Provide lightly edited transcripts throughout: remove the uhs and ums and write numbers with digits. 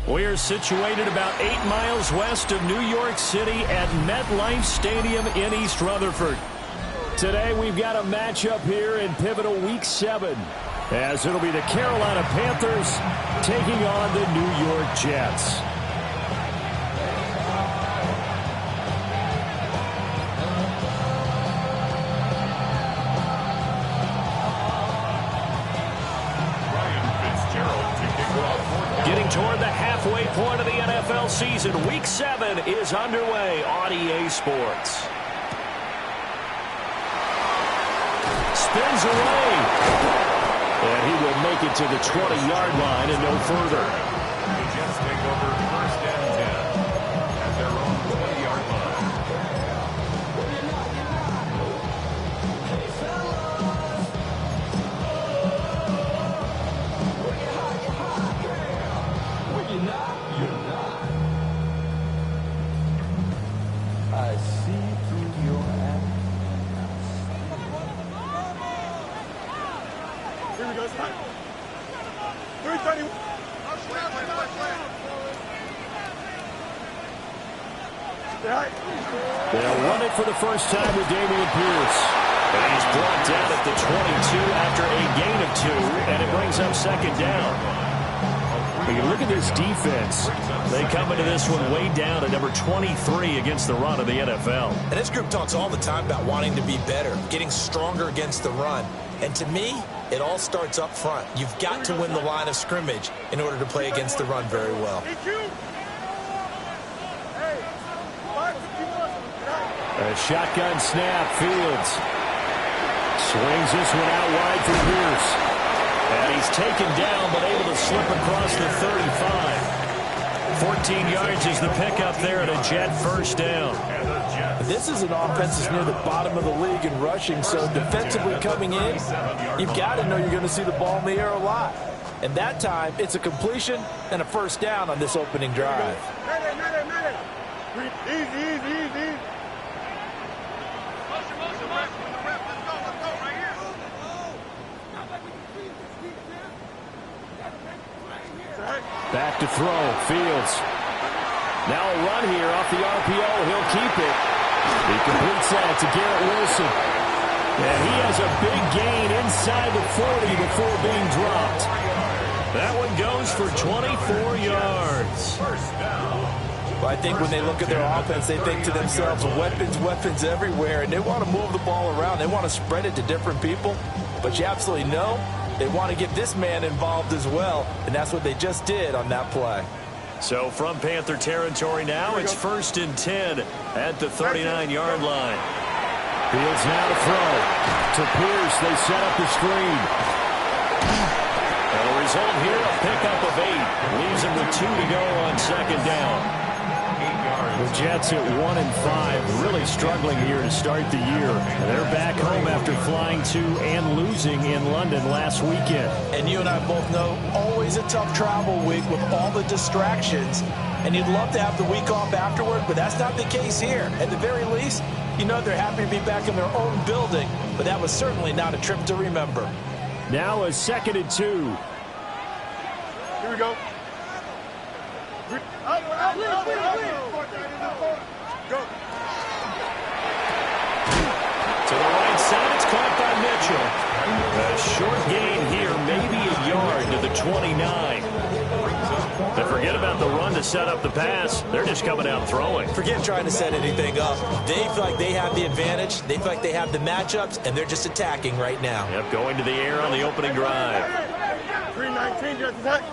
We're situated about 8 miles west of New York City at MetLife Stadium in East Rutherford. Today we've got a matchup here in pivotal Week 7, as it'll be the Carolina Panthers taking on the New York Jets. Getting toward the halfway point of the NFL season, Week 7 is underway on EA Sports. Spins away. And he will make it to the 20-yard line and no further. The Jets take over first and 10 at their own 20-yard line. I see through your eyes. Here we go, stop. 330. They'll run it for the first time with Dameon Pierce. And he's brought down at the 22 after a gain of 2, and it brings up second down. When you look at this defense, they come into this one way down at number 23 against the run of the NFL. And this group talks all the time about wanting to be better, getting stronger against the run. And to me, it all starts up front. You've got to win the line of scrimmage in order to play against the run very well. A shotgun snap, Fields. Swings this one out wide for Pierce. And he's taken down, but able to slip across the 35. 14 yards is the pickup there at a Jet first down. This is an offense that's near the bottom of the league in rushing, so defensively coming in, you've got to know you're going to see the ball in the air a lot. And that time, it's a completion and a first down on this opening drive. Easy. Back to throw, Fields. Now a run here off the RPO. He'll keep it. He completes that to Garrett Wilson. And he has a big gain inside the 40 before being dropped. That one goes for 24 yards. Well, I think when they look at their offense, they think to themselves, weapons everywhere, and they want to move the ball around. They want to spread it to different people. But you absolutely know they want to get this man involved as well, and that's what they just did on that play. So from Panther territory now, it's first and 10 at the 39-yard line. Fields now to throw. To Pierce, they set up the screen. And the result here, a pickup of 8. Leaves him with 2 to go on second down. The Jets at 1-5, really struggling here to start the year. They're back home after flying to and losing in London last weekend. And you and I both know, always a tough travel week with all the distractions. And you'd love to have the week off afterward, but that's not the case here. At the very least, you know they're happy to be back in their own building, but that was certainly not a trip to remember. Now a 2nd and 2. Here we go. Go. To the right side, it's caught by Mitchell. A short gain here, maybe a yard to the 29. They forget about the run to set up the pass. They're just coming out throwing. Forget trying to set anything up. They feel like they have the advantage. They feel like they have the matchups, and they're just attacking right now. Yep, going to the air on the opening drive. 319, just attack.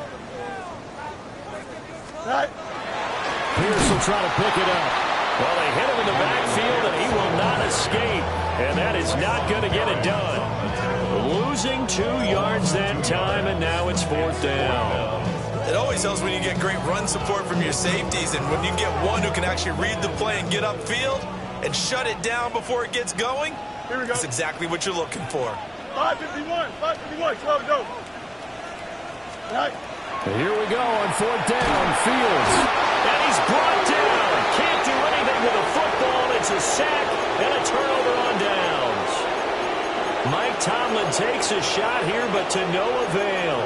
Pierce will try to pick it up. Well, they hit him in the backfield, and he will not escape. And that is not going to get it done. Losing 2 yards that time, and now it's 4th down. It always helps when you get great run support from your safeties, and when you get one who can actually read the play and get upfield and shut it down before it gets going, Here we go. that's exactly what you're looking for. 551, 12 go. Right. And here we go on 4th down, Fields. And he's brought down. Can't do anything with a football. It's a sack and a turnover on downs. Mike Tomlin takes a shot here, but to no avail.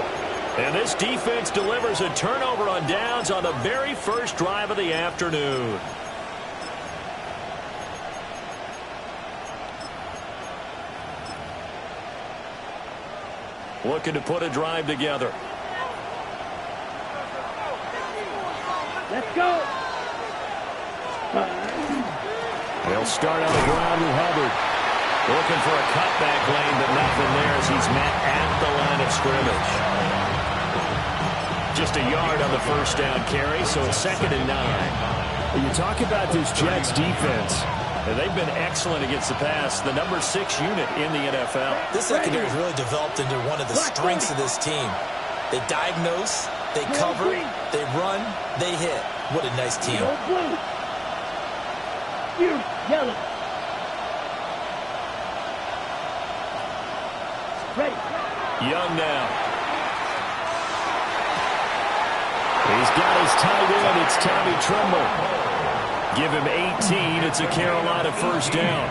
And this defense delivers a turnover on downs on the very first drive of the afternoon. Looking to put a drive together. Let's go. They'll start on the ground with Hubbard. Looking for a cutback lane, but nothing there as he's met at the line of scrimmage. Just a yard on the first down carry, so it's 2nd and 9. You talk about this Jets defense. And they've been excellent against the pass, the number 6 unit in the NFL. This secondary has really developed into one of the strengths of this team. They diagnose, they cover, they run, they hit. What a nice team. Yellow. Ready. Young now. He's got his tight end. It's Tommy Tremble. Give him 18. It's a Carolina first down.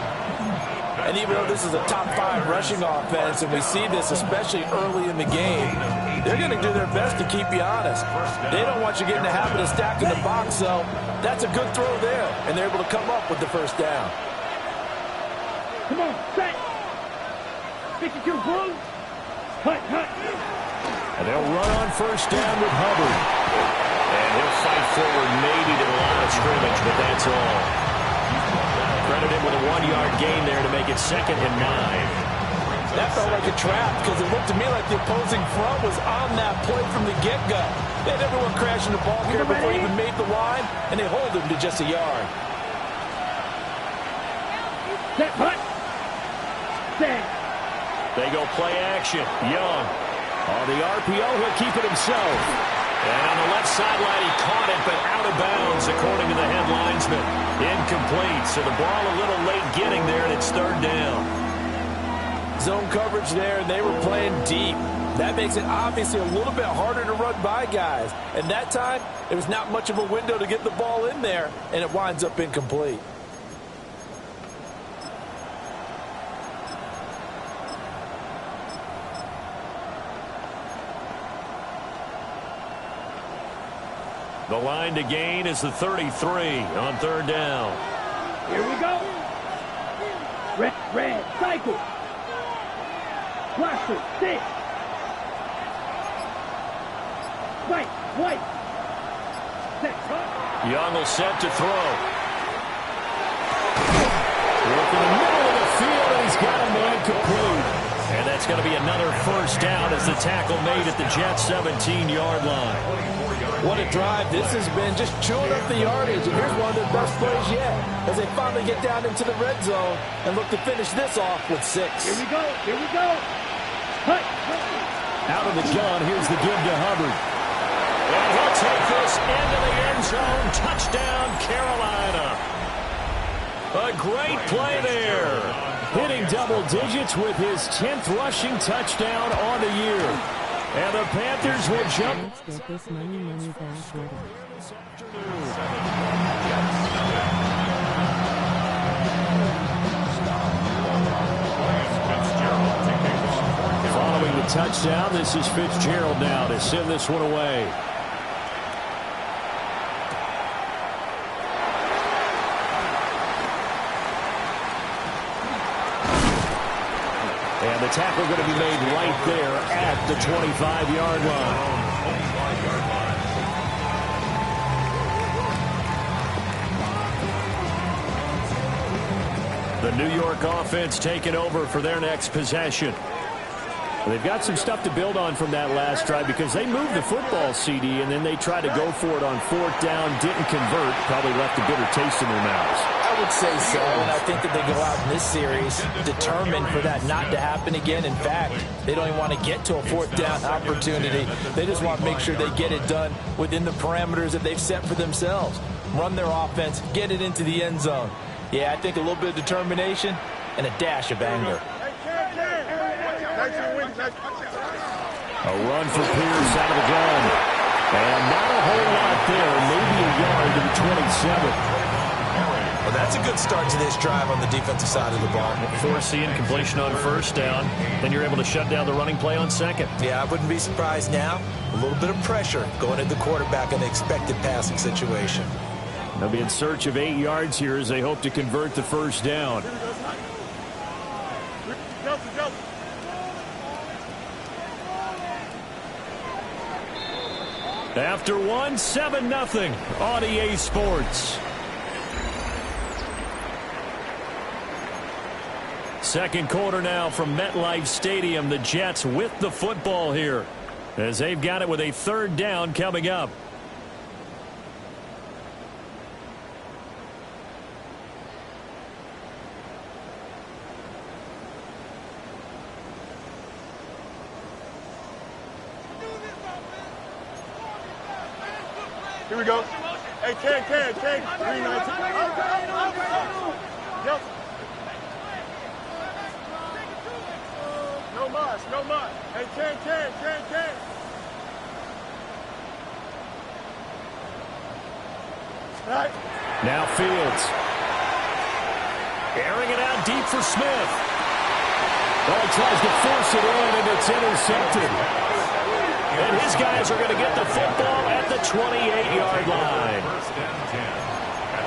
And even though this is a top 5 rushing offense, and we see this especially early in the game, they're going to do their best to keep you honest. They don't want you getting the habit of stacking the box, so that's a good throw there, and they're able to come up with the first down. Come on, set. 52 blue. Cut. And they'll run on first down with Hubbard. And he'll fight forward maybe to the line of scrimmage, but that's all. Credited with a 1-yard gain there to make it 2nd and 9. That felt like a trap because it looked to me like the opposing front was on that play from the get-go. They had everyone crashing the ball carrier before he even made the line, and they hold him to just a yard. Set, hut. Set. They go play action. Young. On the RPO, he'll keep it himself. And on the left sideline, he caught it, but out of bounds, according to the head linesman. Incomplete, so the ball a little late getting there, and it's 3rd down. Zone coverage there, and they were playing deep. That makes it obviously a little bit harder to run by guys. And that time, there was not much of a window to get the ball in there, and it winds up incomplete. The line to gain is the 33 on 3rd down. Here we go. Red, cycle. Blaster, 6. White. Set, cut. Young will set to throw. Work in the middle of the field, and he's got a man complete. And that's going to be another first down as the tackle made at the Jets' 17-yard line. What a drive this has been, just chewing up the yardage. And here's one of their best plays yet as they finally get down into the red zone and look to finish this off with 6. Here we go. Hut. Out of the gun, here's the give to Hubbard. And he'll take this into the end zone. Touchdown, Carolina. A great play there. Hitting double digits with his 10th rushing touchdown on the year. And the Panthers will jump. Let's get this money back with it. Following the touchdown, this is Fitzgerald now to send this one away. And the tackle going to be made right there at the 25-yard line. The New York offense taking over for their next possession. They've got some stuff to build on from that last drive because they moved the football, CD, and then they tried to go for it on 4th down, didn't convert, probably left a bitter taste in their mouths. I would say so, and I think that they go out in this series determined for that not to happen again. In fact, they don't even want to get to a 4th down opportunity. They just want to make sure they get it done within the parameters that they've set for themselves. Run their offense, get it into the end zone. Yeah, I think a little bit of determination and a dash of anger. A run for Pierce out of the gun. And not a whole lot there, maybe a yard to the 27. Well, that's a good start to this drive on the defensive side of the ball. Forcing completion on first down. Then you're able to shut down the running play on second. Yeah, I wouldn't be surprised now. A little bit of pressure going at the quarterback in the expected passing situation. They'll be in search of 8 yards here as they hope to convert the first down. After one, 7-0 on EA Sports. Second quarter now from MetLife Stadium. The Jets with the football here as they've got it with a third down coming up. Here we go. Hey, Ken. 319. Yep. No muss. Hey, Ken. Right. Now Fields. Airing it out deep for Smith. Well, he tries to force it in, and it's intercepted. And his guys are going to get the football at the 28-yard line.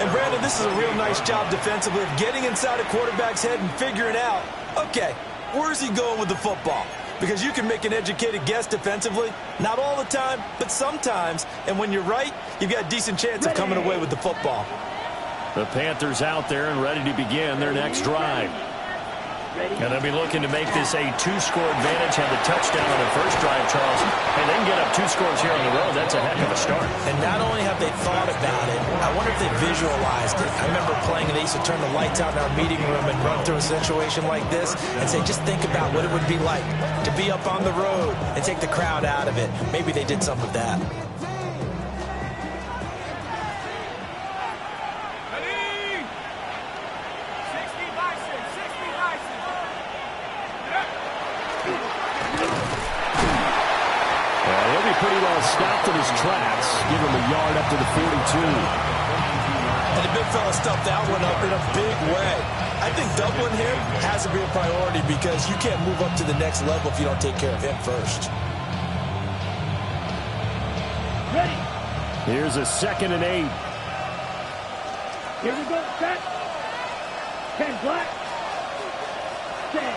And, Brandon, this is a real nice job defensively of getting inside a quarterback's head and figuring out, okay, where's he going with the football? Because you can make an educated guess defensively. Not all the time, but sometimes. And when you're right, you've got a decent chance of coming away with the football. The Panthers out there and ready to begin their next drive. And they'll be looking to make this a 2-score advantage. Have the touchdown on the first drive, Charles. And they can get up 2 scores here on the road. That's a heck of a start. And not only have they thought about it, I wonder if they visualized it. I remember playing, and they used to turn the lights out in our meeting room and run through a situation like this and say, just think about what it would be like to be up on the road and take the crowd out of it. Maybe they did some of that. Pretty well stopped in his tracks. Give him a yard up to the 42. And the big fella stuffed that one up in a big way. I think doubling him has to be a priority because you can't move up to the next level if you don't take care of him first. Ready. Here's a 2nd and 8. Here we go. Set. 10 black. Set.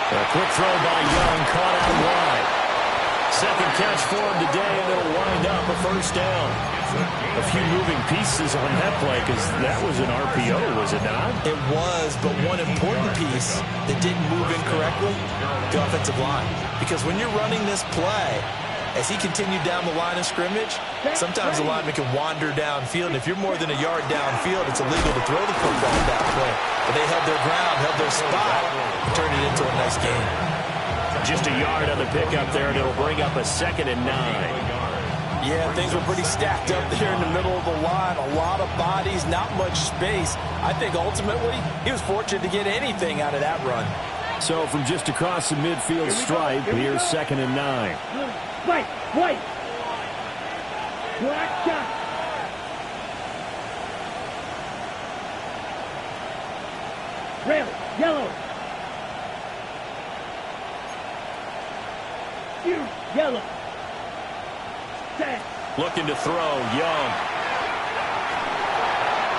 A quick throw by Young, caught out wide. Second catch for him today, and it'll wind up a first down. A few moving pieces on that play because that was an RPO, was it not? It was, but one important piece that didn't move incorrectly, the offensive line. Because when you're running this play, as he continued down the line of scrimmage, sometimes the lineman can wander downfield, and if you're more than a yard downfield, it's illegal to throw the football at that point. But they held their ground, held their spot, and turned it into a nice game. Just a yard on the pickup there, and it'll bring up a 2nd and 9. Yeah, things were pretty stacked up there in the middle of the line. A lot of bodies, not much space. I think ultimately he was fortunate to get anything out of that run. So from just across the midfield stripe, here's 2nd and 9. White. Black shot. Red, yellow. Yellow. Set. Looking to throw, Young.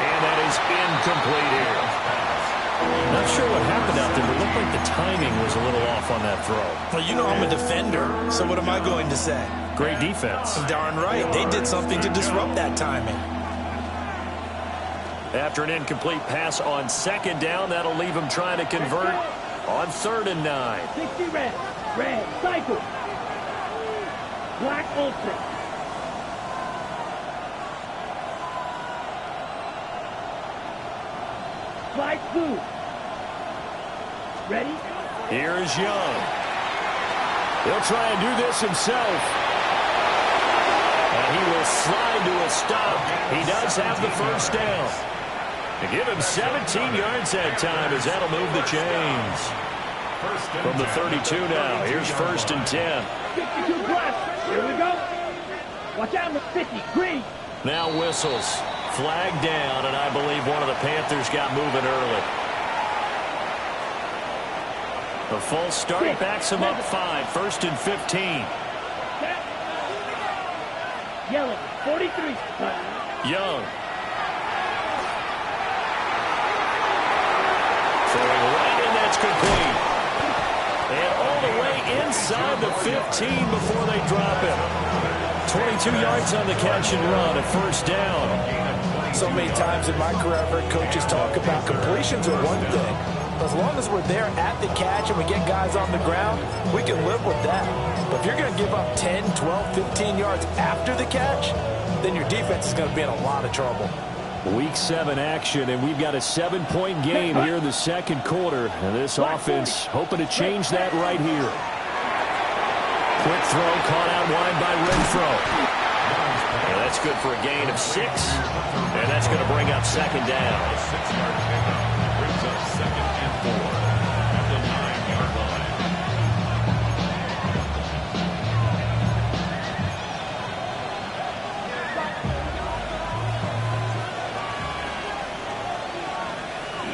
And that is incomplete here. Not sure what happened out there, but it looked like the timing was a little off on that throw. Well, you know I'm a defender, so what am I going to say? Great defense. Darn right. They did something to disrupt that timing. After an incomplete pass on 2nd down, that'll leave him trying to convert on 3rd and 9. 60 red. Cycle. Black ultra. Black blue. Ready? Here's Young. He'll try and do this himself. And he will slide to a stop. He does have the first down. To give him 17 yards that time as that'll move the chains. From the 32 now, here's 1st and 10. 52 plus. Here we go. Watch out, 50. Green. Now whistles. flag down, and I believe one of the Panthers got moving early. The false start backs him up 5, 1st and 15. Yellow, 43. Young. Throwing right in, that's complete. And all the way inside the 15 before they drop it. 22 yards on the catch and run, a 1st down. So many times in my career, I've heard coaches talk about completions are one thing. As long as we're there at the catch and we get guys on the ground, we can live with that. But if you're going to give up 10, 12, 15 yards after the catch, then your defense is going to be in a lot of trouble. Week 7 action, and we've got a 7-point game here in the 2nd quarter. And this offense hoping to change that right here. Quick throw caught out wide by Renfro. And that's good for a gain of 6. And that's going to bring up 2nd down. 6-yard pickup brings up 2nd and 4 at the 9-yard line.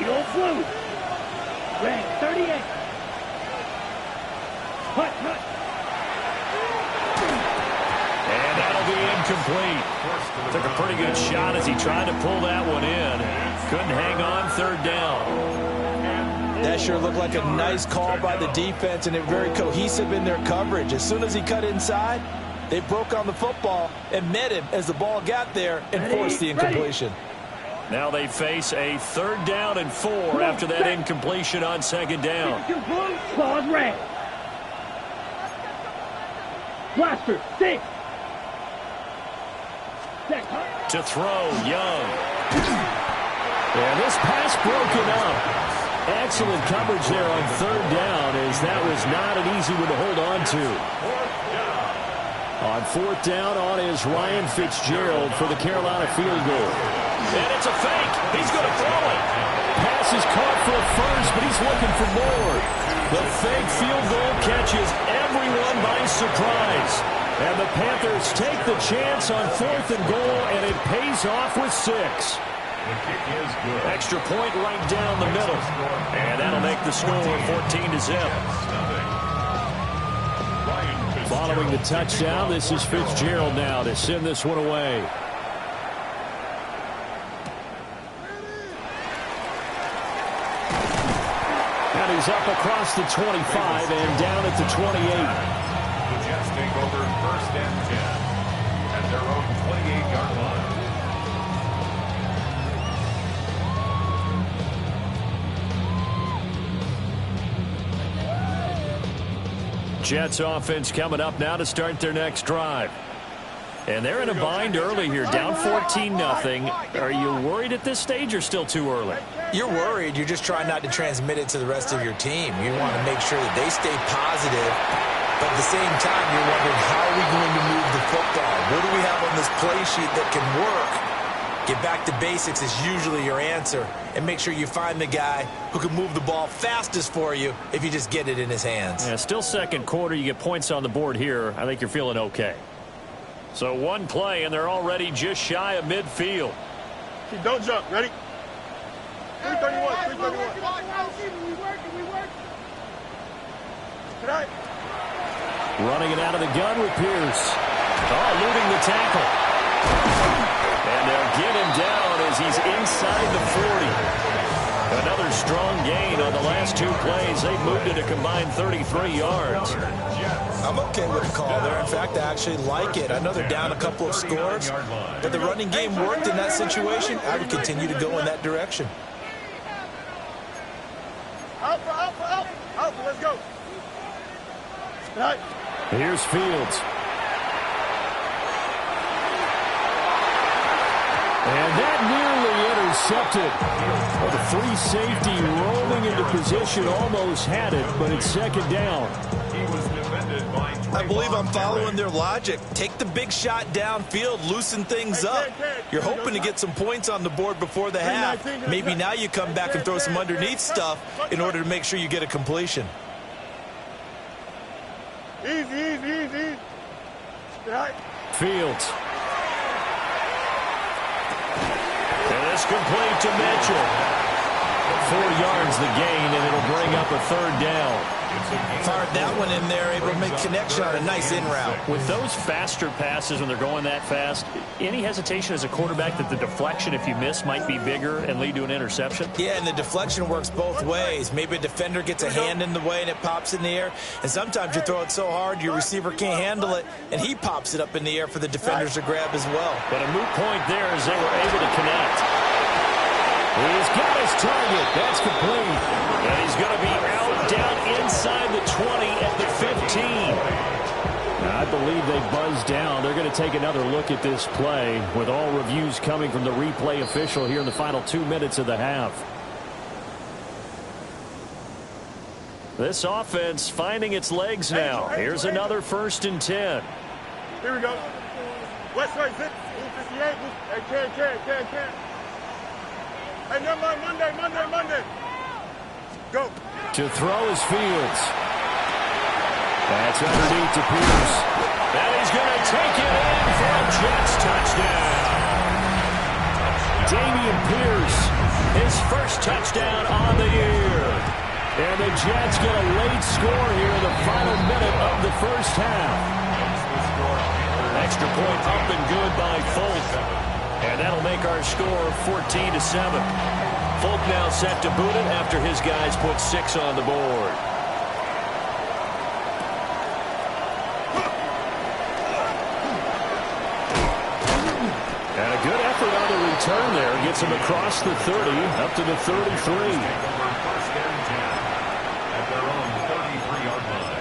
Eagle flew. Red, 38. Hut. And that'll be incomplete. Took a pretty good shot as he tried to pull that one in. Couldn't hang on, 3rd down. That sure looked like a nice call by the defense, and they're very cohesive in their coverage. As soon as he cut inside, they broke on the football and met him as the ball got there and forced the incompletion. Now they face a 3rd down and 4 after that incompletion on 2nd down. Claws red. Blaster, 6. To throw, Young. And this pass broken up. Excellent coverage there on 3rd down, as that was not an easy one to hold on to. On 4th down, on is Ryan Fitzgerald for the Carolina field goal. And it's a fake. He's going to throw it. Pass is caught for a 1st, but he's looking for more. The fake field goal catches everyone by surprise. And the Panthers take the chance on 4th and goal, and it pays off with 6. The kick is good. Extra point right down the middle. And that'll make the score 14-0. Following the touchdown, this is Fitzgerald now to send this one away. And he's up across the 25 and down at the 28. The Jets take over 1st and 10 at their own 28-yard line. Jets offense coming up now to start their next drive. And they're in a bind early here, down 14-0. Are you worried at this stage or still too early? You're worried. You're just trying not to transmit it to the rest of your team. You want to make sure that they stay positive. But at the same time, you're wondering, how are we going to move the football? What do we have on this play sheet that can work? Get back to basics is usually your answer. And make sure you find the guy who can move the ball fastest for you if you just get it in his hands. Yeah, still 2nd quarter. You get points on the board here. I think you're feeling okay. So one play, and they're already just shy of midfield. Don't jump. Ready? 331. 331. We working. Tonight. Running it out of the gun with Pierce. Eluding the tackle. And they'll get him down as he's inside the 40. Another strong gain on the last 2 plays. They moved it a combined 33 yards. I'm okay with the call there. In fact, I actually like it. I know they're down a couple of scores, but the running game worked in that situation. I would continue to go in that direction. Alpha, let's go. Right. Here's Fields. And that nearly intercepted. Well, the 3 safety rolling into position, almost had it, but it's 2nd down. He was defended by 21. I believe I'm following their logic. Take the big shot downfield, loosen things up. You're hoping to get some points on the board before the half. Maybe now you come back and throw some underneath stuff in order to make sure you get a completion. Easy. Right. Fields. It's complete to Mitchell. 4 yards the gain, and it'll bring up a 3rd down. Fired that one in there, able to make connection on a nice in route. With those faster passes when they're going that fast, any hesitation as a quarterback that the deflection, if you miss, might be bigger and lead to an interception? Yeah, and the deflection works both ways. Maybe a defender gets a hand in the way and it pops in the air, and sometimes you throw it so hard your receiver can't handle it, and he pops it up in the air for the defenders to grab as well. But a moot point there as they were able to connect. He's got his target. That's complete. And he's going to be out down inside the 20 at the 15. I believe they buzzed down. They're going to take another look at this play with all reviews coming from the replay official here in the final 2 minutes of the half. This offense finding its legs now. Here's another 1st and 10. Here we go. West side, 6, 58. Hey, can't. Hey, never mind, Monday. Go. To throw is Fields. That's underneath to Pierce. And he's going to take it in for a Jets touchdown. Dameon Pierce, his first touchdown on the year. And the Jets get a late score here in the final minute of the first half. Extra point up and good by Folk. And that'll make our score 14-7. Folk now set to boot it after his guys put 6 on the board. And a good effort on the return there. Gets him across the 30, up to the 33. At their own 33-yard line.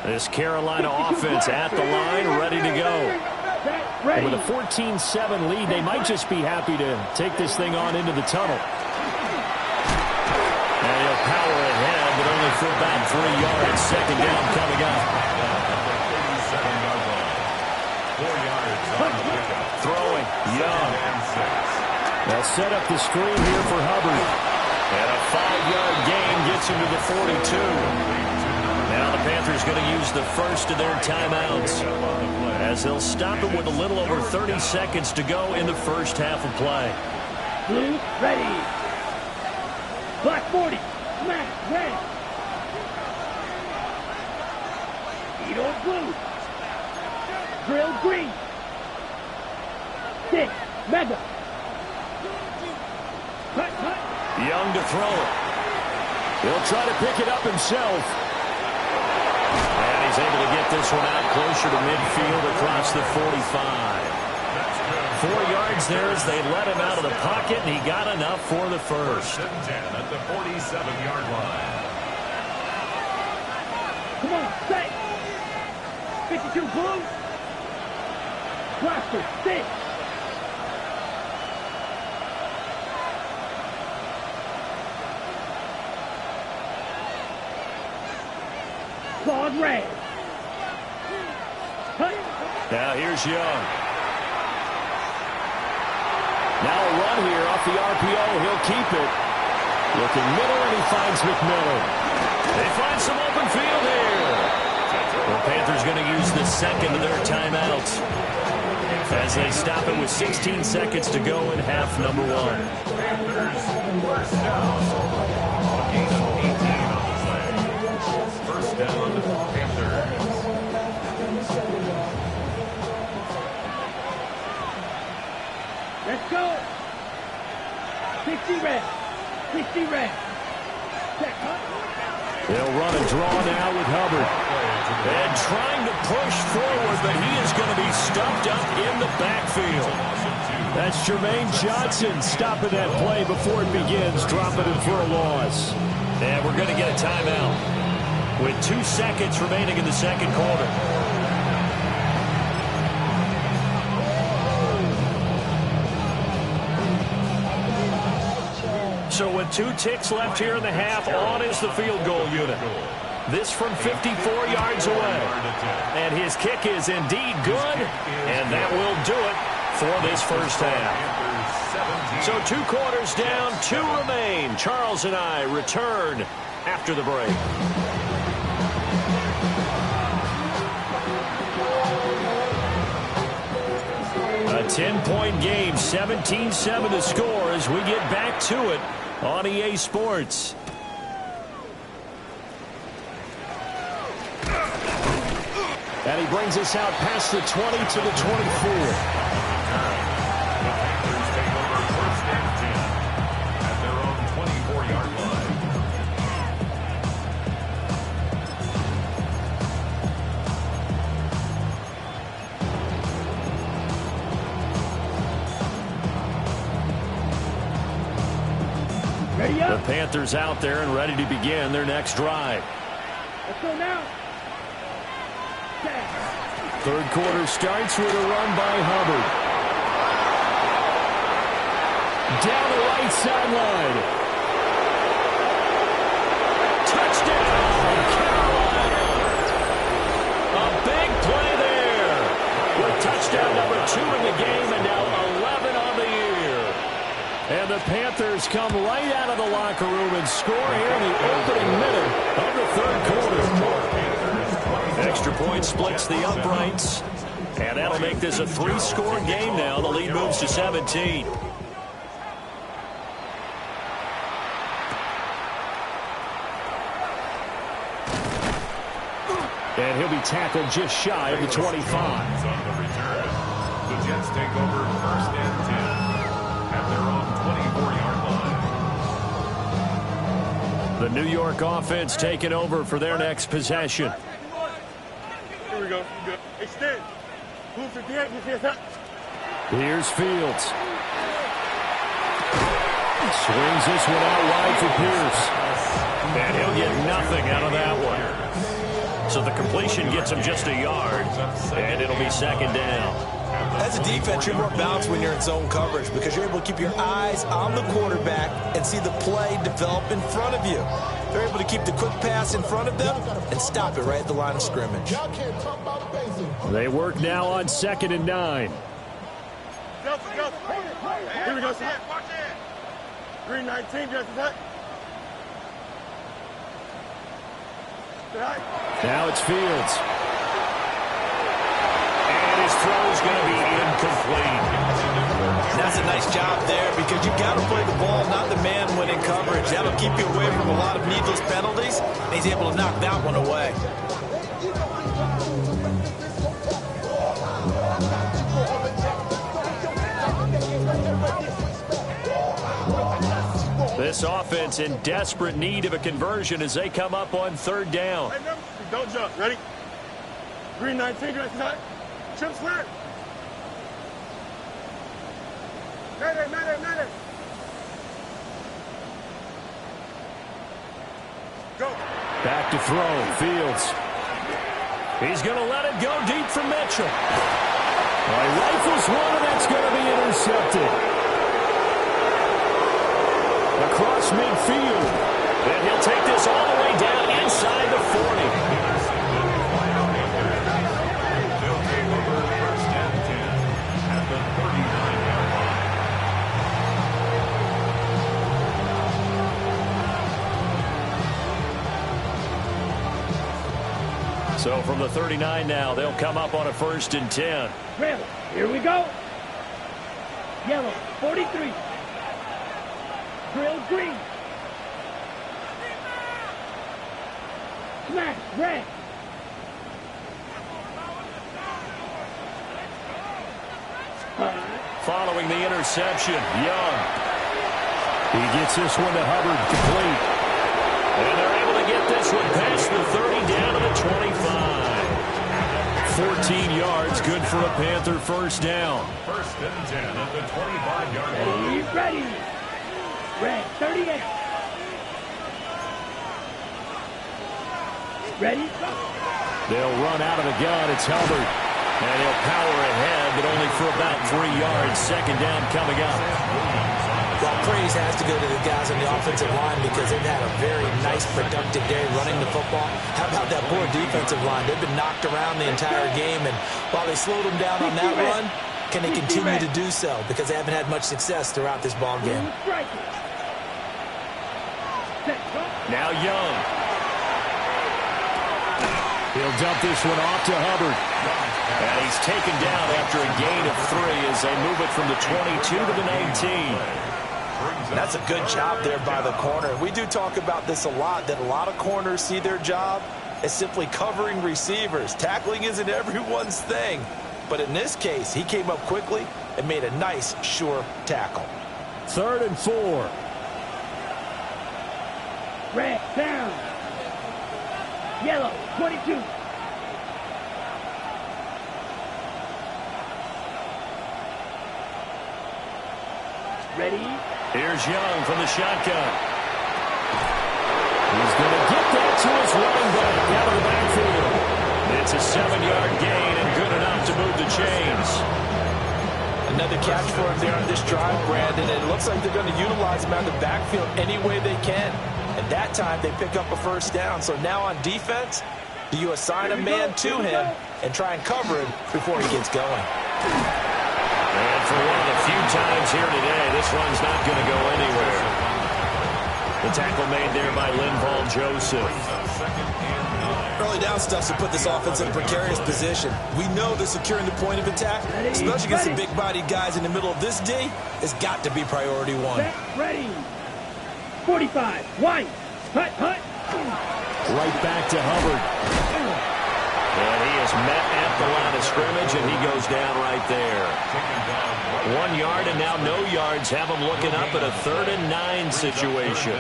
This Carolina offense at the line, ready to go. And with a 14-7 lead, they might just be happy to take this thing on into the tunnel. And he'll power ahead, but only for about 3 yards. 2nd down coming up. 4 yards on the pickup. Throwing, Young. They'll set up the screen here for Hubbard. And a 5-yard gain gets him to the 42. Now the Panthers going to use the first of their timeouts as they'll stop it with a little over 30 seconds to go in the first half of play. Blue, ready. Black 40, smash, red. Edo blue. Drill green. 6, mega. Cut. Young to throw it. He'll try to pick it up himself. And he's able to get this one out closer to midfield across the 45. 4 yards there as they let him out of the pocket, and he got enough for the first. 10 at the 47-yard line. Come on, set. 52 blue. Blaster, 6. Claude red. Now here's Young. Now a run here off the RPO. He'll keep it. Looking middle, and he finds McMillan. They find some open field here. The Panthers going to use the second of their timeouts as they stop it with 16 seconds to go in half number 1. Panthers first down. Gain of 18 on the play. First down, Panthers. Let's go. 60 red. 60 red. Check, They'll run a draw now with Hubbard. And trying to push forward, but he is going to be stumped up in the backfield. That's Jermaine Johnson stopping that play before it begins, dropping him for a loss. And we're going to get a timeout with 2 seconds remaining in the second quarter. So with 2 ticks left here in the half, on is the field goal unit. This from 54 yards away. And his kick is indeed good, and that will do it for this first half. So 2 quarters down, 2 remain. Charles and I return after the break. A 10-point game, 17-7 to score as we get back to it on EA Sports. And he brings us out past the 20 to the 24. The Panthers out there and ready to begin their next drive. Let's go now. Third quarter starts with a run by Hubbard. Down the right sideline. Touchdown, Carolina. A big play there. With touchdown number 2 in the game and now 11 on the year. And the Panthers come right out of the locker room and score here in the opening minute of the third quarter. Extra point splits the uprights. And that'll make this a 3-score game now. The lead moves to 17. And he'll be tackled just shy of the 25. On the return, the Jets take over first and 10 at their own 24-yard line. The New York offense taking over for their next possession. Here we go. Extend. Move for the end. Here's Fields. Swings this one out wide for Pierce. And he'll get nothing out of that one. So the completion gets him just a yard. And it'll be second down. As a defense, you're more balanced when you're in zone coverage because you're able to keep your eyes on the quarterback and see the play develop in front of you. They're able to keep the quick pass in front of them and stop it right at the line of scrimmage. They work now on 2nd and 9. Here we go, sir. Green 19, Justin Hutt. Now it's Fields. And his throw's going to be incomplete. That's a nice job there because you got to play the ball, not the man when in coverage. That'll keep you away from a lot of needless penalties, and he's able to knock that one away. This offense in desperate need of a conversion as they come up on 3rd down. Don't jump. Ready? Green 19, Justin Hutt. Chip slide. Mayday. Go. Back to throw. Fields. He's going to let it go deep for Mitchell. He rifles one, and that's going to be intercepted. Across midfield. And he'll take this all the way down inside the 40. They'll take over first and 10 at the 39-yard line. So from the 39 now, they'll come up on a 1st and 10. Well, here we go. Yellow, 43. Grill green. Smash, red. Following the interception, Young. He gets this one to Hubbard, complete. And they're able to get this one past the 30 down to the 25. 14 yards, good for a Panther first down. First and 10 at the 25-yard line. He's ready. Red, 38. Ready? They'll run out of the gun. It's Hubbard. And he'll power ahead, but only for about 3 yards. Second down coming up. Well, praise has to go to the guys on the offensive line because they've had a very nice, productive day running the football. How about that poor defensive line? They've been knocked around the entire game, and while they slowed them down on that run, can they continue to do so? Because they haven't had much success throughout this ball game. Now Young. He'll dump this one off to Hubbard. And he's taken down after a gain of 3 as they move it from the 22 to the 19. That's a good job there by the corner. We do talk about this a lot, that a lot of corners see their job as simply covering receivers. Tackling isn't everyone's thing. But in this case, he came up quickly and made a nice, sure tackle. 3rd and 4. Red down. Yellow, 22. Ready? Here's Young from the shotgun. He's going to get that to his running back out of the backfield. It's a 7-yard gain and good enough to move the chains. Another catch for him there on this drive, Brandon. And it looks like they're going to utilize him out of the backfield any way they can. And that time they pick up a first down. So now on defense, do you assign a man to him and try and cover him before he gets going? And for one of the few times here today, this one's not going to go anywhere. The tackle made there by Linval Joseph. Early down stuff to put this offense in a precarious position. We know that securing the point of attack, especially against the big-bodied guys in the middle of this D, has got to be priority 1. Ready. 45. White. Hut, hut. Right back to Hubbard. And he is met at the line of scrimmage, and he goes down right there. 1 yard, and now no yards. Have him looking up at a 3rd and 9 situation.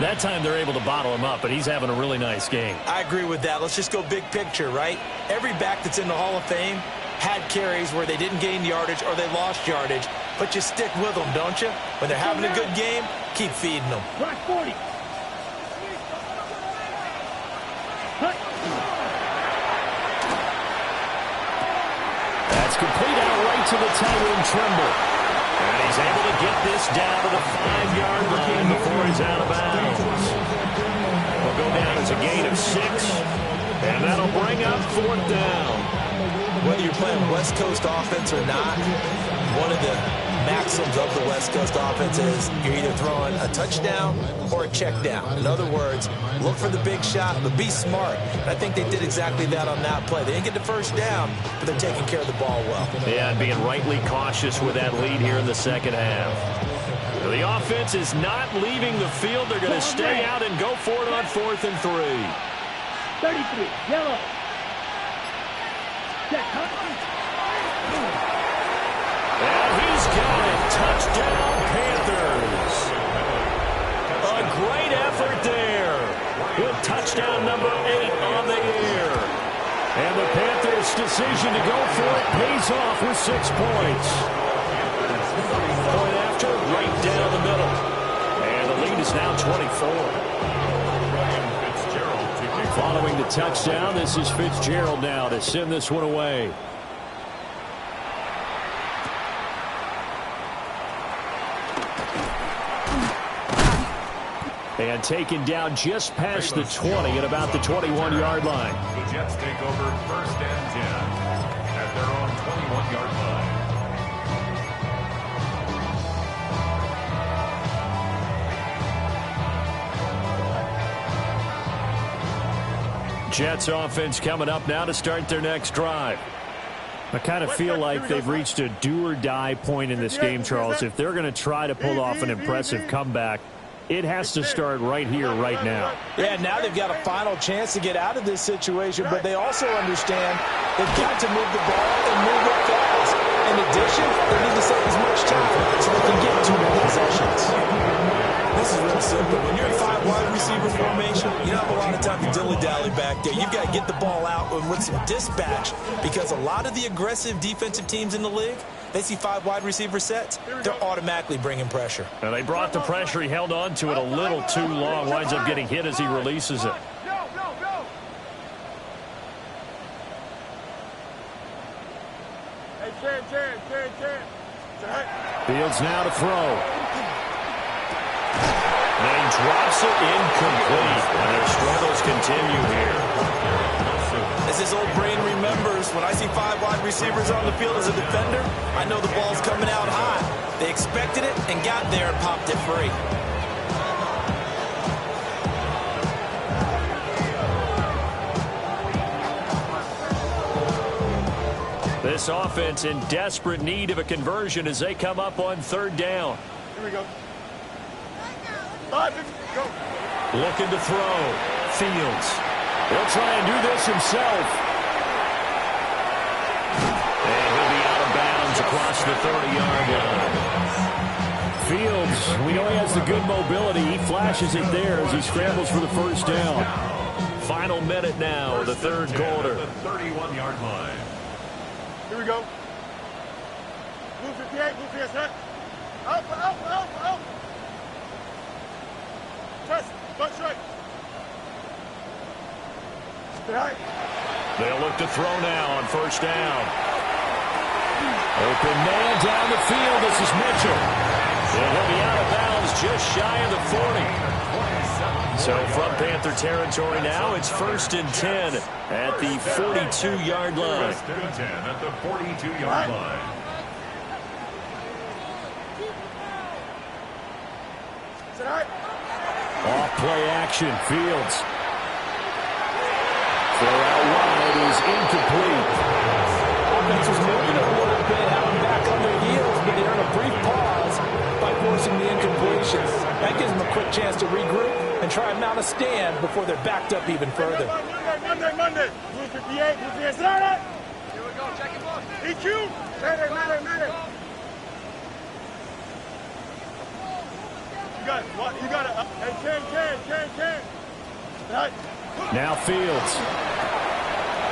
That time they're able to bottle him up, but he's having a really nice game. I agree with that. Let's just go big picture, right? Every back that's in the Hall of Fame had carries where they didn't gain yardage or they lost yardage, but you stick with them, don't you? When they're having a good game, keep feeding them. Block 40. Hut. That's complete out right to the tight end, Trimble. And he's able to get this down to the 5-yard line before he's out of bounds. Will go down as a gain of 6, and that'll bring up 4th down. Whether you're playing West Coast offense or not, one of the maxims of the West Coast offense is you're either throwing a touchdown or a check down. In other words, look for the big shot, but be smart. And I think they did exactly that on that play. They didn't get the first down, but they're taking care of the ball well. Yeah, and being rightly cautious with that lead here in the second half. The offense is not leaving the field. They're going to stay out and go for it on 4th and 3. 33. Yellow. Check. And he's got it. Touchdown, Panthers. A great effort there with touchdown number 8 on the year. And the Panthers' decision to go for it pays off with 6 points. Point after, right down the middle. And the lead is now 24. Following the touchdown, this is Fitzgerald now to send this one away. And taken down just past the 20 at about the 21-yard line. The Jets take over 1st and 10 at their own 21-yard line. Jets offense coming up now to start their next drive. I kind of feel like they've reached a do-or-die point in this game, Charles. If they're going to try to pull off an impressive comeback, it has to start right here, right now. Yeah, now they've got a final chance to get out of this situation, but they also understand they've got to move the ball and move it fast. In addition, they need to save as much time so they can get 2 more possessions. This is real simple. When you're in 5 wide receiver formation, you don't have a lot of time to dilly-dally back there. You've got to get the ball out with some dispatch, because a lot of the aggressive defensive teams in the league, they see 5 wide receiver sets, they're automatically bringing pressure. And they brought the pressure. He held on to it a little too long. Winds up getting hit as he releases it. Fields now to throw. And he drops it incomplete. And their struggles continue here. As his old brain remembers, when I see 5 wide receivers on the field as a defender, I know the ball's coming out high. They expected it and got there and popped it free. This offense in desperate need of a conversion as they come up on 3rd down. Here we go. 5, go. Looking to throw. Fields. He'll try and do this himself. And he'll be out of bounds across the 30-yard line. Fields, we know he has the good mobility. He flashes it there as he scrambles for the 1st down. Final minute now, the 3rd quarter. The 31-yard line. Here we go. Blue 58, blue 58, set. Up. Chest, butt straight. Right. They'll look to throw now on 1st down. Open man down the field. This is Mitchell. And he'll be out of bounds just shy of the 40. So from Panther territory now, it's 1st and 10 at the 42-yard line. 1st and 10 at the 42-yard line. Off play action, Fields. Throw out wide is incomplete. Offense was moving a little bit, having back on their heels, but they earn a brief pause by forcing the incompletion. That gives them a quick chance to regroup and try and mount a stand before they're backed up even further. Monday. Blue 58, blue 58, set. Here we go, check it off. EQ. Matter. You got it. Hey, can. Right. Now Fields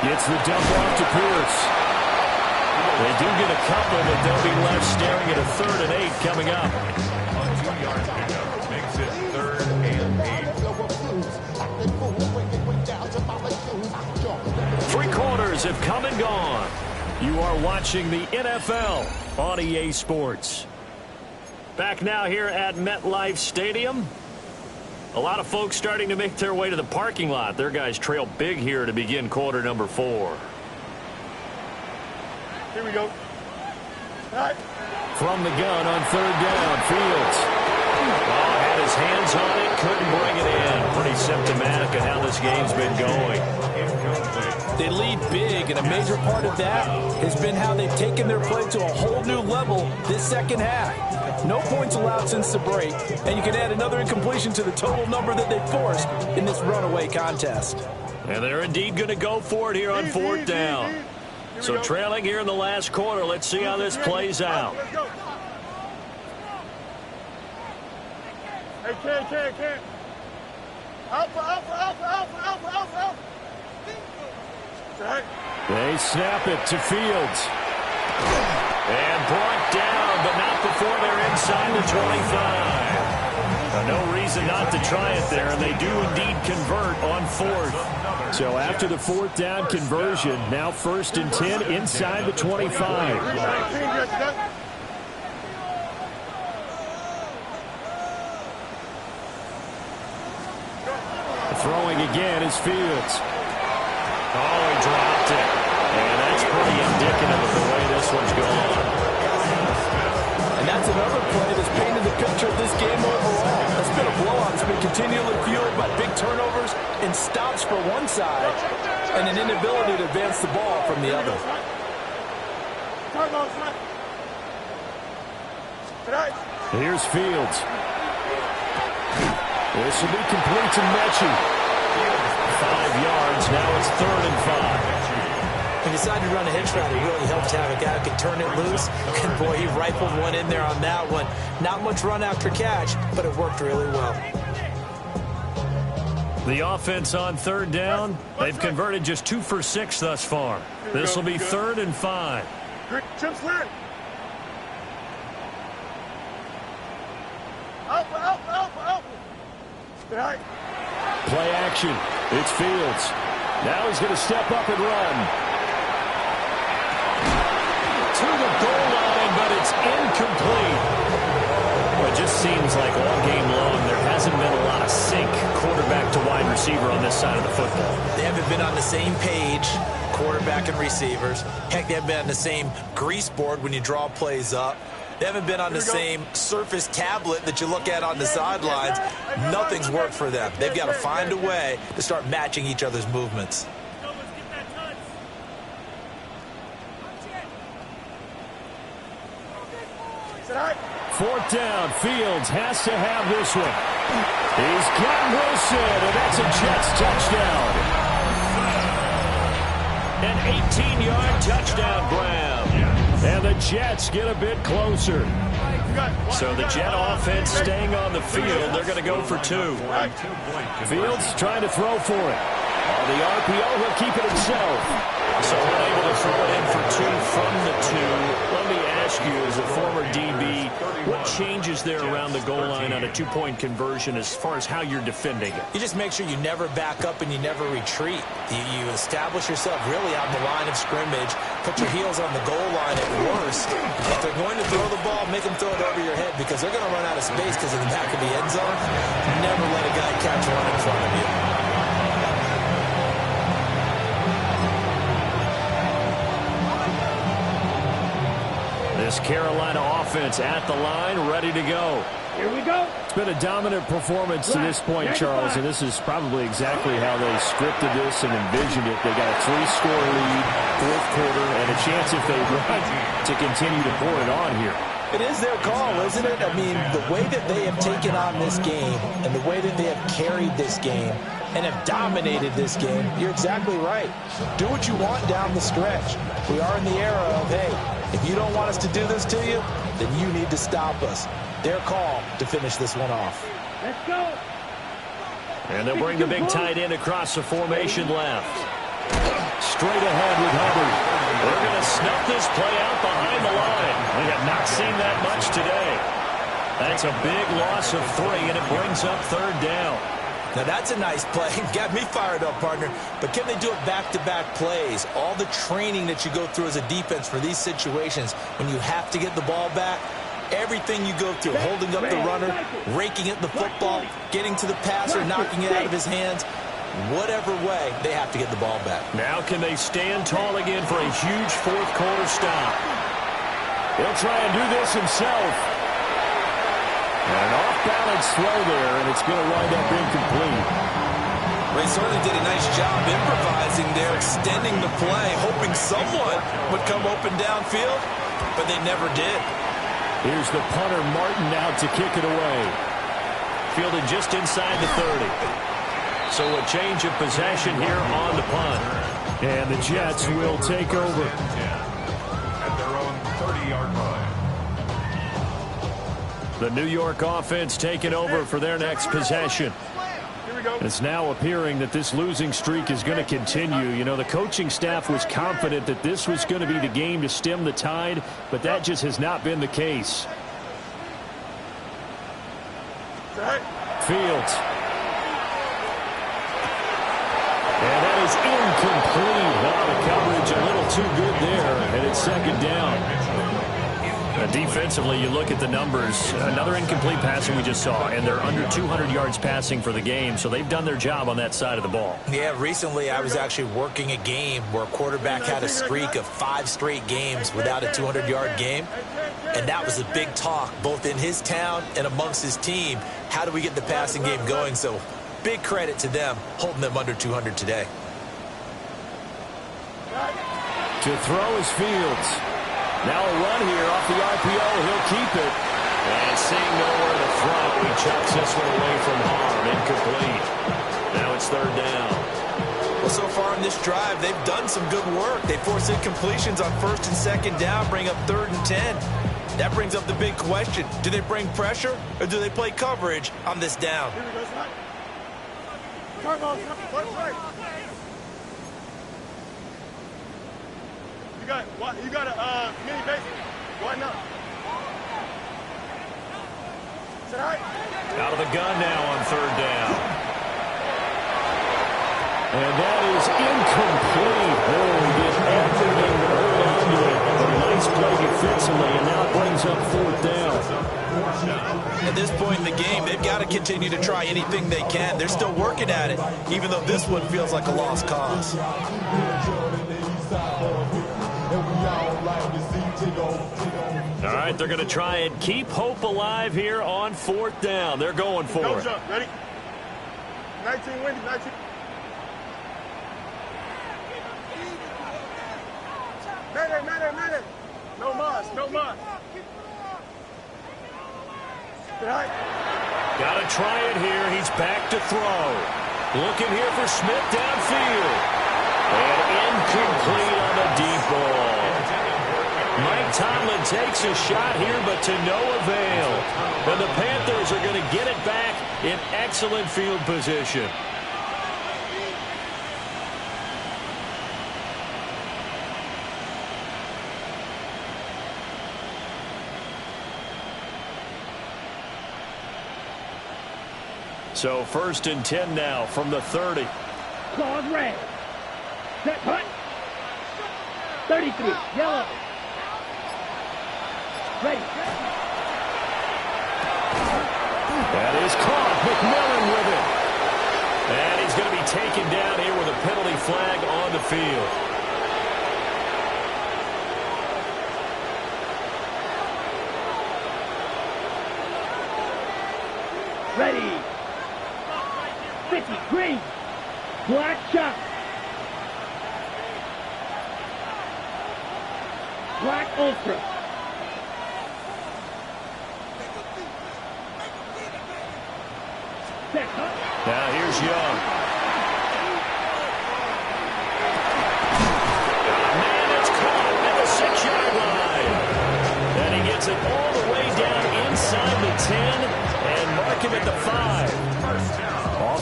gets the dump off to Pierce. They do get a couple, but they'll be left staring at a 3rd and 8 coming up. A 2-yard pickup makes it 3rd and 8. 3 quarters have come and gone. You are watching the NFL on EA Sports. Back now here at MetLife Stadium. A lot of folks starting to make their way to the parking lot. Their guys trail big here to begin quarter number 4. Here we go. Right. From the gun on 3rd down, Fields. Oh, had his hands on it, couldn't bring it in. Pretty symptomatic of how this game's been going. They lead big, and a major part of that has been how they've taken their play to a whole new level this 2nd half. No points allowed since the break, and you can add another incompletion to the total number that they've forced in this runaway contest. And they're indeed going to go for it here on 4th down. So trailing here in the last quarter. Let's see how this plays out. Hey, can. Alpha. They snap it to Fields. And brought down, but not before they're inside the 25. No reason not to try it there, and they do indeed convert on 4th. So after the 4th down conversion, now 1st and 10 inside the 25. Throwing again is Fields. Oh, he dropped it. And that's pretty indicative of the way this one's going. And that's another play that's painted the picture of this game overall. It's been a blowout. It's been continually fueled by big turnovers and stops for one side and an inability to advance the ball from the other. Here's Fields. This will be complete to Mechie. 5 yards. Now it's 3rd and 5. He decided to run a hitch route. It really helped to have a guy who could turn it loose. And boy, he rifled one in there on that one. Not much run after catch, but it worked really well. The offense on 3rd down, they've converted just 2 for 6 thus far. This will be 3rd and 5. Chip slant. Alpha. Right. Play action. It's Fields. Now he's going to step up and run. To the goal line, but it's incomplete. Well, it just seems like all game long there hasn't been a lot of sync quarterback to wide receiver. receiver on this side of the football. They haven't been on the same page, quarterback and receivers. Heck, they haven't been on the same grease board when you draw plays up. They haven't been on the same surface tablet that you look at on the sidelines. Nothing's worked for them. They've got to find a way to start matching each other's movements. Fourth down. Fields has to have this one. He's got Wilson, and that's a Jets touchdown. An 18-yard touchdown grab. And the Jets get a bit closer. So the Jet offense staying on the field. They're going to go for 2. Fields trying to throw for it. On the RPO, he'll keep it himself. So unable to throw it in for 2 from the 2. Let me ask you, as a former DB, what changes there around the goal line on a 2-point conversion as far as how you're defending it? You just make sure you never back up and you never retreat. You establish yourself really on the line of scrimmage, put your heels on the goal line at worst. If they're going to throw the ball, make them throw it over your head because they're going to run out of space because of the back of the end zone. Never let a guy catch one in front of you. This Carolina offense at the line, ready to go. Here we go. It's been a dominant performance to this point, Charles, and this is probably exactly how they scripted this and envisioned it. They got a 3-score lead, fourth quarter, and a chance if they want to continue to pour it on here. It is their call, isn't it? I mean, the way that they have taken on this game and the way that they have carried this game and have dominated this game, you're exactly right. Do what you want down the stretch. We are in the era of, hey, if you don't want us to do this to you, then you need to stop us. Their call to finish this one off. Let's go. And they'll bring the big tight end across the formation left. Straight ahead with Hubbard. They're going to snuff this play out behind the line. We have not seen that much today. That's a big loss of 3, and it brings up 3rd down. Now, that's a nice play. Got me fired up, partner. But can they do it back-to-back plays? All the training that you go through as a defense for these situations, when you have to get the ball back, everything you go through, holding up the runner, raking at the football, getting to the passer, knocking it out of his hands, whatever way, they have to get the ball back. Now can they stand tall again for a huge fourth-quarter stop? He'll try and do this himself. An off-balance throw there, and it's going to wind up incomplete. They certainly did a nice job improvising there, extending the play, hoping someone would come open downfield, but they never did. Here's the punter, Martin, out to kick it away. Fielded just inside the 30. So a change of possession here on the punt. And the Jets will take over. At their own 30-yard line. The New York offense taking over for their next possession. It's now appearing that this losing streak is going to continue. You know, the coaching staff was confident that this was going to be the game to stem the tide, but that just has not been the case. Fields. And that is incomplete. Oh, the coverage a little too good there, and it's 2nd down. Defensively, you look at the numbers. Another incomplete passing we just saw, and they're under 200 yards passing for the game, so they've done their job on that side of the ball. Yeah, recently I was actually working a game where a quarterback had a streak of 5 straight games without a 200-yard game, and that was a big talk, both in his town and amongst his team. How do we get the passing game going? So big credit to them, holding them under 200 today. To throw is Fields. Now a run here off the RPO. He'll keep it. And seeing nowhere to throw, he chucks this one away from harm. Incomplete. Now it's 3rd down. Well, so far in this drive, they've done some good work. They force incompletions on 1st and 2nd down, bring up 3rd and 10. That brings up the big question. Do they bring pressure or do they play coverage on this down? You got a mini base. Why not? Out of the gun now on 3rd down. And that is incomplete. Oh, he did everything to hold on to it. But a nice play defensively, and now it brings up 4th down. fourth down. At this point in the game, they've got to continue to try anything they can. They're still working at it, even though this one feels like a lost cause. All right, they're going to try and keep hope alive here on fourth down. They're going for No it. jump. Ready? 19 Wendy, 19. Mayday. No mas. Right. Got to try it here. He's back to throw. Looking here for Smith downfield. And incomplete on the deep ball. Mike Tomlin takes a shot here, but to no avail. And the Panthers are going to get it back in excellent field position. So first and 10 now from the 30. Claws red. Set punt. 33. Yellow. Ready. That is caught. McMillan with it. And he's going to be taken down here with a penalty flag on the field. Ready. 50. Green. Black shot. Black ultra. Set punt. Now here's Young. Man, it's caught at the 6-yard line. And he gets it all the way down inside the 10 and mark him at the 5.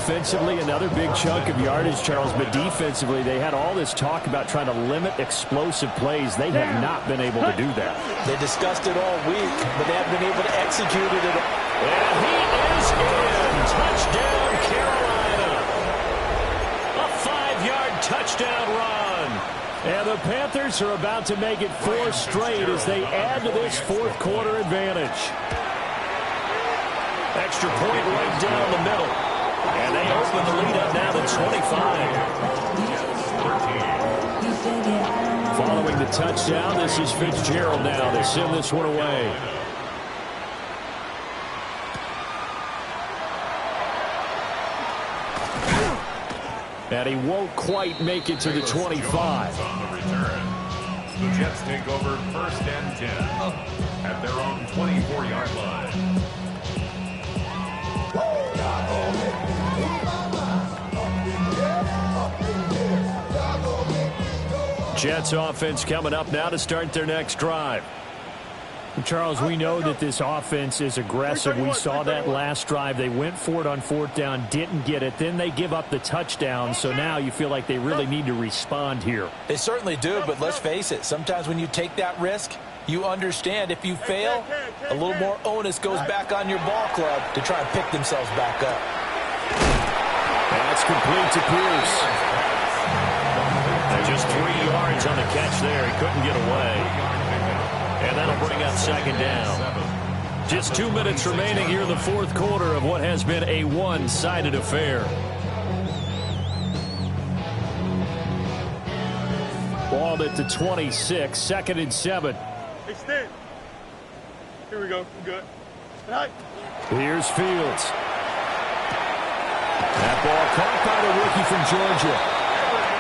Offensively, another big chunk of yardage, Charles, but defensively, they had all this talk about trying to limit explosive plays. They have not been able to do that. They discussed it all week, but they haven't been able to execute it at all. And he is in. Touchdown, Carolina. A 5-yard touchdown run. And the Panthers are about to make it 4 straight as they add to this fourth quarter advantage. Extra point right down the middle. And they open the lead up now to 25. Following the touchdown, this is Fitzgerald now to send this one away. And he won't quite make it to the 25. On the return. The Jets take over first and 10 at their own 24-yard line. Jets offense coming up now to start their next drive. Charles, we know that this offense is aggressive. We saw that last drive. They went for it on fourth down, didn't get it. Then they give up the touchdown. So now you feel like they really need to respond here. They certainly do, but let's face it. Sometimes when you take that risk, you understand if you fail, a little more onus goes back on your ball club to try and pick themselves back up. That's complete to Pierce. Just 3 yards on the catch there. He couldn't get away. And that'll bring up second down. Just 2 minutes remaining here in the fourth quarter of what has been a one-sided affair. Ball at the 26, 2nd and 7. Extend. Here we go. We're good. Right. Here's Fields. That ball caught by the rookie from Georgia.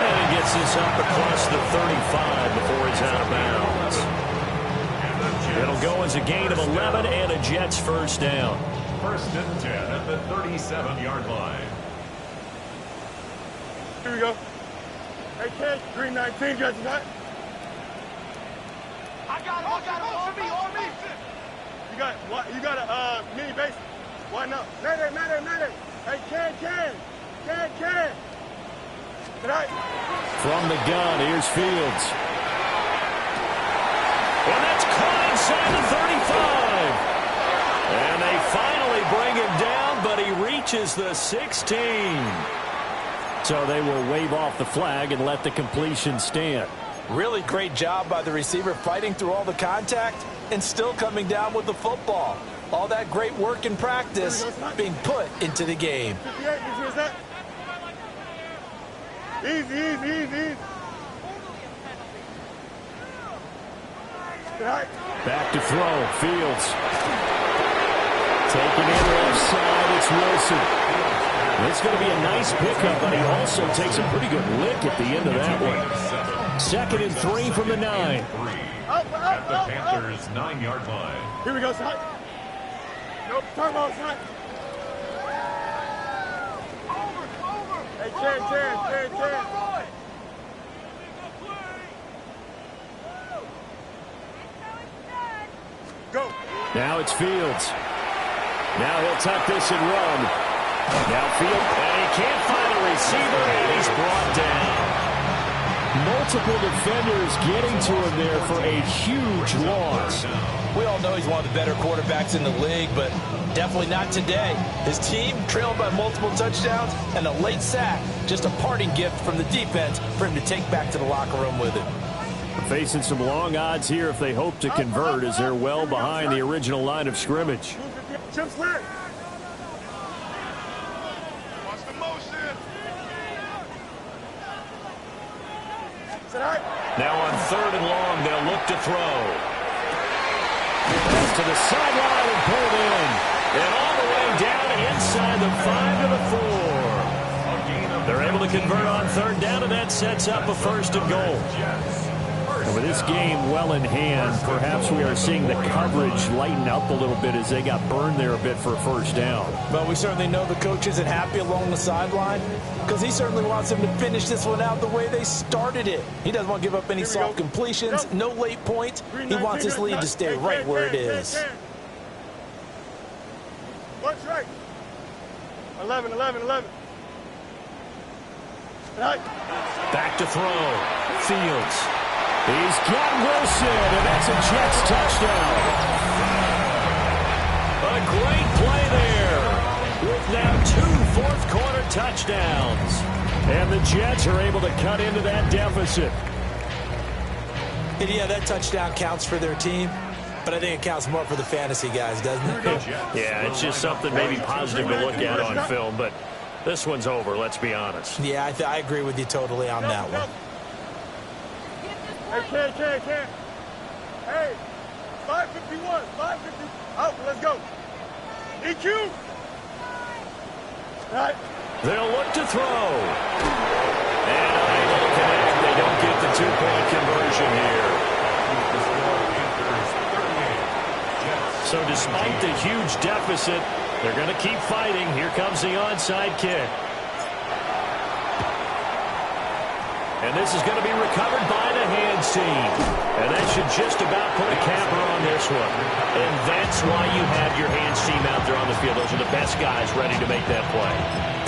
And he gets this up across the 35 before he's out of bounds. It'll go as a gain of 11 and a Jets first down. First and 10 at the 37-yard line. Here we go. Hey, kid, green 19, got you that? I got him. On me. You got a mini base. Why not? Mayday. Hey, can. From the gun, here's Fields. And that's caught inside the 35. And they finally bring him down, but he reaches the 16. So they will wave off the flag and let the completion stand. Really great job by the receiver fighting through all the contact and still coming down with the football. All that great work in practice being put into the game. Easy. Back to throw. Fields. Taking it left side. It's Wilson. It's going to be a nice pickup, but he also takes a pretty good lick at the end of that one. 2nd and 3 from the 9. At the Panthers' 9-yard line. Here we go, son. Nope, turbo, son. Hey, Chen. Go. Now it's Fields. Now he'll tuck this and run. Downfield, and he can't find a receiver, and he's brought down. Multiple defenders getting to him there for a huge loss. We all know he's one of the better quarterbacks in the league, but definitely not today. His team trailed by multiple touchdowns, and a late sack, just a parting gift from the defense for him to take back to the locker room with him. Facing some long odds here if they hope to convert, as they're well behind the original line of scrimmage. Chip slant. Now on 3rd and long, they'll look to throw. Pass to the sideline and pulled in. And all the way down inside the 5 to the 4. They're able to convert on 3rd down, and that sets up a 1st and goal. And with this game well in hand, perhaps we are seeing the coverage lighten up a little bit as they got burned there a bit for a 1st down. But we certainly know the coach isn't happy along the sideline because he certainly wants them to finish this one out the way they started it. He doesn't want to give up any soft completions, no late points. He wants his lead to stay right where it is. What's right? 11. Back to throw. Fields. He's got Wilson, and that's a Jets touchdown. A great play there with now 2 fourth-quarter touchdowns. And the Jets are able to cut into that deficit. And yeah, that touchdown counts for their team, but I think it counts more for the fantasy guys, doesn't it? Yeah, it's just something maybe positive to look at on film, but this one's over, let's be honest. Yeah, I agree with you totally on that one. Hey, Ken. Hey, 551, 550. Out, let's go. EQ. All right. They'll look to throw. And unable to connect. They don't get the 2-point conversion here. So despite the huge deficit, they're going to keep fighting. Here comes the onside kick. And this is going to be recovered by the hands team. And that should just about put a capper on this one. And that's why you have your hands team out there on the field. Those are the best guys ready to make that play.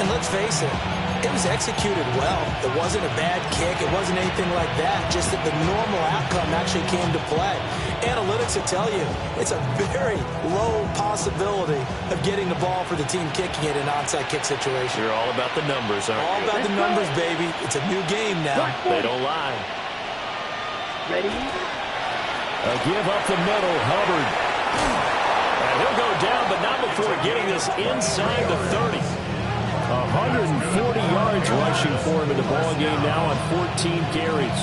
And let's face it, it was executed well. It wasn't a bad kick. It wasn't anything like that. Just that the normal outcome actually came to play. Analytics will tell you it's a very low possibility of getting the ball for the team kicking it in an onside kick situation. You're all about the numbers, aren't you? All about the numbers, baby. It's a new game now. They don't lie. Ready? A give up the middle, Hubbard. And he'll go down, but not before getting this inside the 30. 140 yards rushing for him in the ball game now on 14 carries.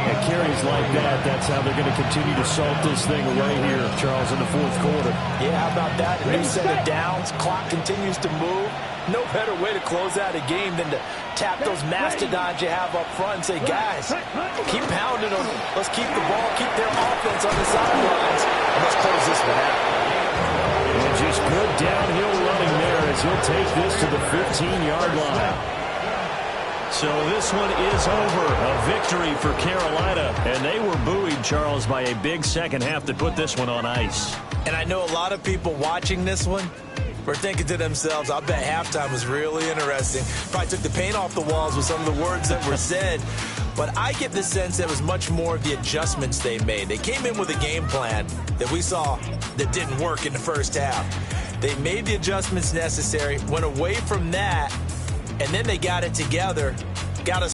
And carries like that, that's how they're going to continue to salt this thing away here, Charles, in the 4th quarter. Yeah, how about that? A new set of downs. Clock continues to move. No better way to close out a game than to tap those mastodons you have up front and say, guys, keep pounding them. Let's keep the ball, keep their offense on the sidelines, and let's close this one out. And just good downhill running there as he'll take this to the 15-yard line. So this one is over. A victory for Carolina. And they were buoyed, Charles, by a big second half to put this one on ice. And I know a lot of people watching this one were thinking to themselves, I bet halftime was really interesting. Probably took the paint off the walls with some of the words that were said. But I get the sense that it was much more of the adjustments they made. They came in with a game plan that we saw that didn't work in the first half. They made the adjustments necessary, went away from that, and then they got it together, got us